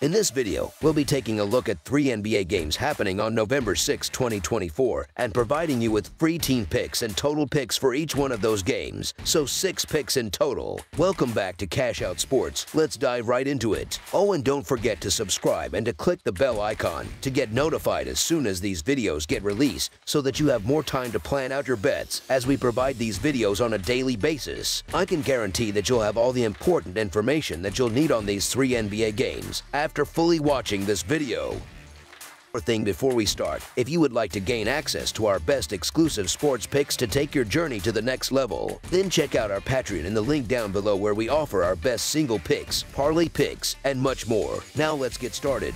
In this video, we'll be taking a look at 3 NBA games happening on November 6, 2024, and providing you with free team picks and total picks for each one of those games, so 6 picks in total. Welcome back to Cash Out Sports. Let's dive right into it. Oh, and don't forget to subscribe and to click the bell icon to get notified as soon as these videos get released, so that you have more time to plan out your bets as we provide these videos on a daily basis. I can guarantee that you'll have all the important information that you'll need on these 3 NBA games after fully watching this video. Thing before we start, if you would like to gain access to our best exclusive sports picks to take your journey to the next level, then check out our Patreon in the link down below, where we offer our best single picks, parlay picks, and much more. Now let's get started.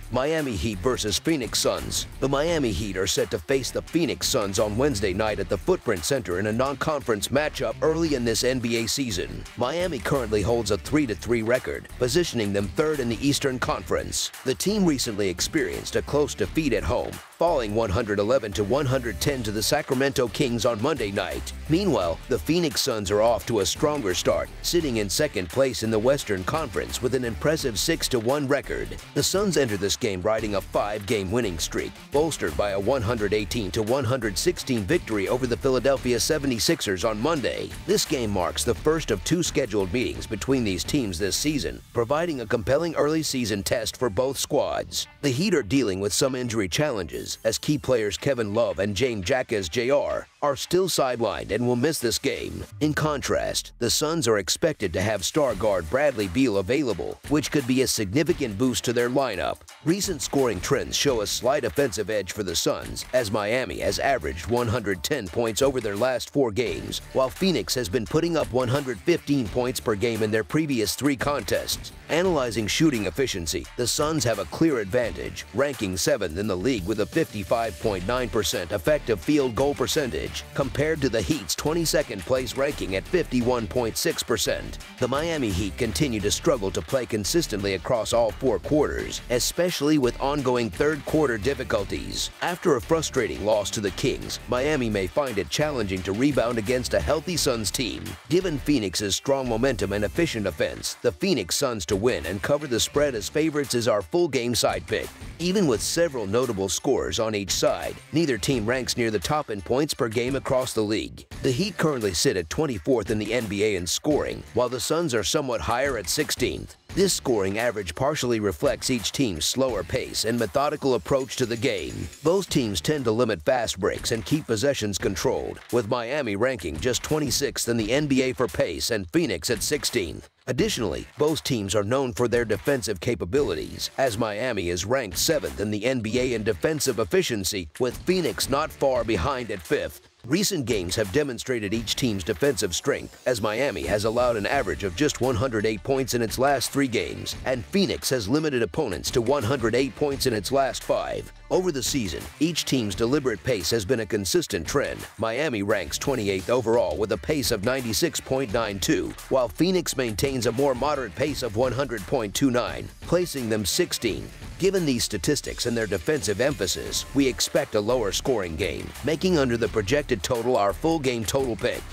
Miami Heat versus Phoenix Suns. The Miami Heat are set to face the Phoenix Suns on Wednesday night at the Footprint Center in a non-conference matchup early in this NBA season. Miami currently holds a 3-3 record, positioning them third in the Eastern Conference. The team recently experienced a close defeat at home, falling 111-110 to the Sacramento Kings on Monday night. Meanwhile, the Phoenix Suns are off to a stronger start, sitting in second place in the Western Conference with an impressive 6-1 record. The Suns enter this game riding a 5-game winning streak, bolstered by a 118-116 victory over the Philadelphia 76ers on Monday. This game marks the first of 2 scheduled meetings between these teams this season, providing a compelling early season test for both squads. The Heat are dealing with some injury challenges, as key players Kevin Love and James Jaquez Jr. are still sidelined and will miss this game. In contrast, the Suns are expected to have star guard Bradley Beal available, which could be a significant boost to their lineup. Recent scoring trends show a slight offensive edge for the Suns, as Miami has averaged 110 points over their last 4 games, while Phoenix has been putting up 115 points per game in their previous 3 contests. Analyzing shooting efficiency, the Suns have a clear advantage, ranking 7th in the league with a 55.9% effective field goal percentage, compared to the Heat's 22nd place ranking at 51.6%. The Miami Heat continue to struggle to play consistently across all 4 quarters, especially with ongoing third-quarter difficulties. After a frustrating loss to the Kings, Miami may find it challenging to rebound against a healthy Suns team. Given Phoenix's strong momentum and efficient offense, the Phoenix Suns to win and cover the spread as favorites is our full game side pick. Even with several notable scores on each side, neither team ranks near the top in points per game across the league. The Heat currently sit at 24th in the NBA in scoring, while the Suns are somewhat higher at 16th. This scoring average partially reflects each team's slower pace and methodical approach to the game. Both teams tend to limit fast breaks and keep possessions controlled, with Miami ranking just 26th in the NBA for pace and Phoenix at 16th. Additionally, both teams are known for their defensive capabilities, as Miami is ranked 7th in the NBA in defensive efficiency, with Phoenix not far behind at 5th. Recent games have demonstrated each team's defensive strength, as Miami has allowed an average of just 108 points in its last 3 games, and Phoenix has limited opponents to 108 points in its last 5. Over the season, each team's deliberate pace has been a consistent trend. Miami ranks 28th overall with a pace of 96.92, while Phoenix maintains a more moderate pace of 100.29, placing them 16th. Given these statistics and their defensive emphasis, we expect a lower scoring game, making under the projected total our full game total pick.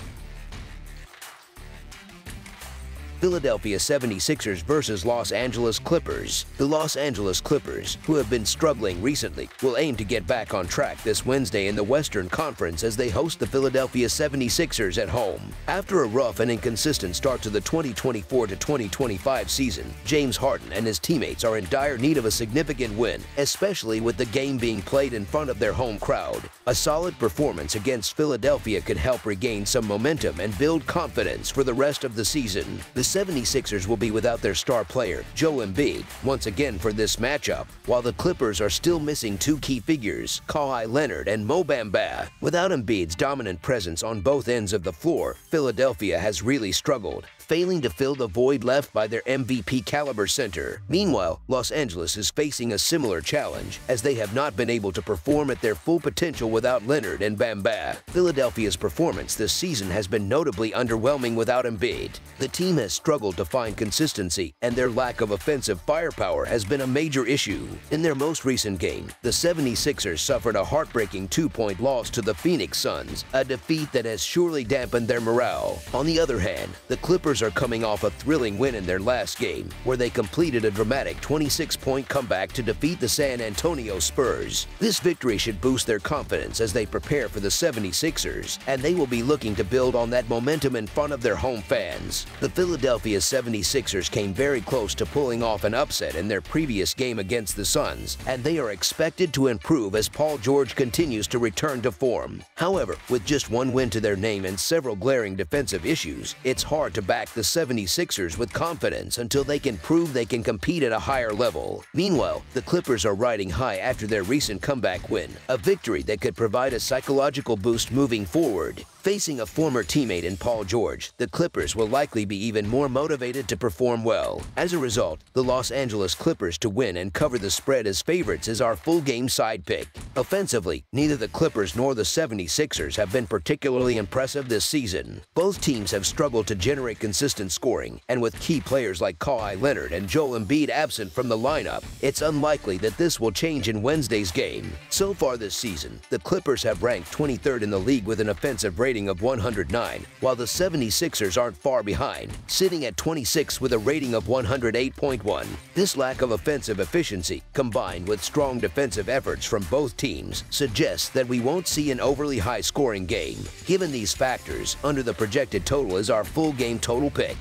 Philadelphia 76ers versus Los Angeles Clippers. The Los Angeles Clippers, who have been struggling recently, will aim to get back on track this Wednesday in the Western Conference as they host the Philadelphia 76ers at home. After a rough and inconsistent start to the 2024-2025 season, James Harden and his teammates are in dire need of a significant win, especially with the game being played in front of their home crowd. A solid performance against Philadelphia could help regain some momentum and build confidence for the rest of the season. The 76ers will be without their star player, Joel Embiid, once again for this matchup, while the Clippers are still missing 2 key figures, Kawhi Leonard and Mo Bamba. Without Embiid's dominant presence on both ends of the floor, Philadelphia has really struggled, failing to fill the void left by their MVP-caliber center. Meanwhile, Los Angeles is facing a similar challenge, as they have not been able to perform at their full potential without Leonard and Bamba. Philadelphia's performance this season has been notably underwhelming without Embiid. The team has struggled to find consistency, and their lack of offensive firepower has been a major issue. In their most recent game, the 76ers suffered a heartbreaking 2-point loss to the Phoenix Suns, a defeat that has surely dampened their morale. On the other hand, the Clippers Clippers are coming off a thrilling win in their last game, where they completed a dramatic 26-point comeback to defeat the San Antonio Spurs. This victory should boost their confidence as they prepare for the 76ers, and they will be looking to build on that momentum in front of their home fans. The Philadelphia 76ers came very close to pulling off an upset in their previous game against the Suns, and they are expected to improve as Paul George continues to return to form. However, with just one win to their name and several glaring defensive issues, it's hard to back the 76ers with confidence until they can prove they can compete at a higher level. Meanwhile, the Clippers are riding high after their recent comeback win, a victory that could provide a psychological boost moving forward. Facing a former teammate in Paul George, the Clippers will likely be even more motivated to perform well. As a result, the Los Angeles Clippers to win and cover the spread as favorites is our full game side pick. Offensively, neither the Clippers nor the 76ers have been particularly impressive this season. Both teams have struggled to generate consistent scoring, and with key players like Kawhi Leonard and Joel Embiid absent from the lineup, it's unlikely that this will change in Wednesday's game. So far this season, the Clippers have ranked 23rd in the league with an offensive rating of 109, while the 76ers aren't far behind, sitting at 26 with a rating of 108.1. This lack of offensive efficiency, combined with strong defensive efforts from both teams, suggests that we won't see an overly high-scoring game. Given these factors, under the projected total is our full game total pick.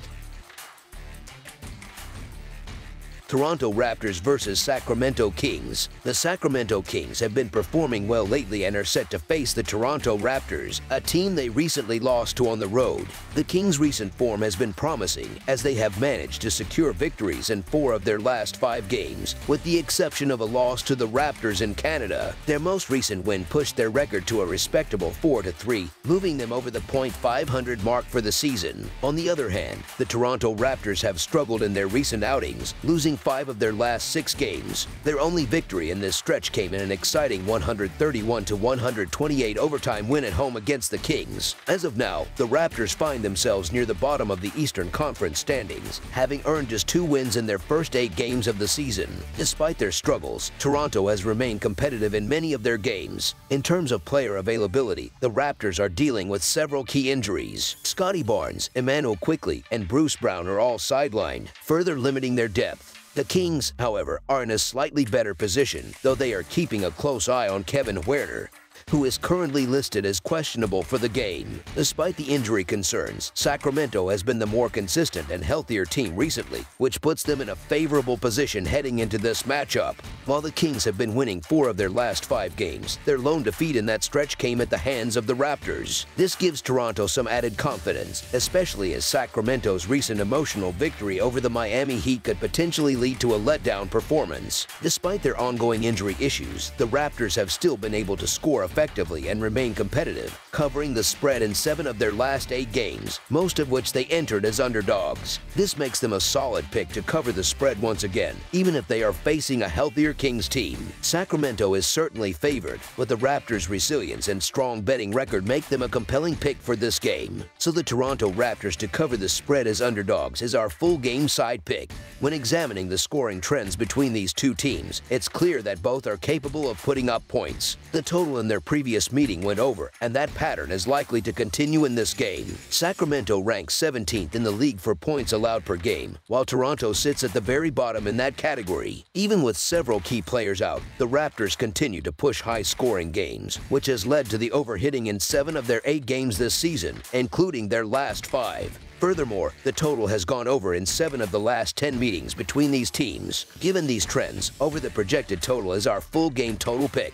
Toronto Raptors versus Sacramento Kings. The Sacramento Kings have been performing well lately and are set to face the Toronto Raptors, a team they recently lost to on the road. The Kings' recent form has been promising as they have managed to secure victories in 4 of their last 5 games, with the exception of a loss to the Raptors in Canada. Their most recent win pushed their record to a respectable 4-3, moving them over the .500 mark for the season. On the other hand, the Toronto Raptors have struggled in their recent outings, losing 5 of their last 6 games. Their only victory in this stretch came in an exciting 131-128 overtime win at home against the Kings. As of now, the Raptors find themselves near the bottom of the Eastern Conference standings, having earned just 2 wins in their first 8 games of the season. Despite their struggles, Toronto has remained competitive in many of their games. In terms of player availability, the Raptors are dealing with several key injuries. Scotty Barnes, Emmanuel Quickley, and Bruce Brown are all sidelined, further limiting their depth. The Kings, however, are in a slightly better position, though they are keeping a close eye on Kevin Huerter, who is currently listed as questionable for the game. Despite the injury concerns, Sacramento has been the more consistent and healthier team recently, which puts them in a favorable position heading into this matchup. While the Kings have been winning 4 of their last 5 games, their lone defeat in that stretch came at the hands of the Raptors. This gives Toronto some added confidence, especially as Sacramento's recent emotional victory over the Miami Heat could potentially lead to a letdown performance. Despite their ongoing injury issues, the Raptors have still been able to score effectively and remain competitive, covering the spread in 7 of their last 8 games, most of which they entered as underdogs. This makes them a solid pick to cover the spread once again, even if they are facing a healthier Kings team. Sacramento is certainly favored, but the Raptors' resilience and strong betting record make them a compelling pick for this game. So the Toronto Raptors to cover the spread as underdogs is our full game side pick. When examining the scoring trends between these two teams, it's clear that both are capable of putting up points. The total in their previous meeting went over, and that pattern is likely to continue in this game. Sacramento ranks 17th in the league for points allowed per game, while Toronto sits at the very bottom in that category. Even with several key players out, the Raptors continue to push high-scoring games, which has led to the overhitting in 7 of their 8 games this season, including their last 5. Furthermore, the total has gone over in 7 of the last 10 meetings between these teams. Given these trends, over the projected total is our full game total pick.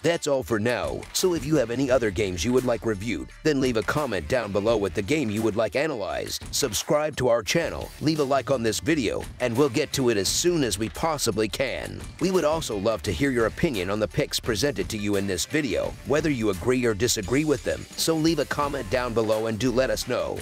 That's all for now, so if you have any other games you would like reviewed, then leave a comment down below with the game you would like analyzed. Subscribe to our channel, leave a like on this video, and we'll get to it as soon as we possibly can. We would also love to hear your opinion on the picks presented to you in this video, whether you agree or disagree with them, so leave a comment down below and do let us know.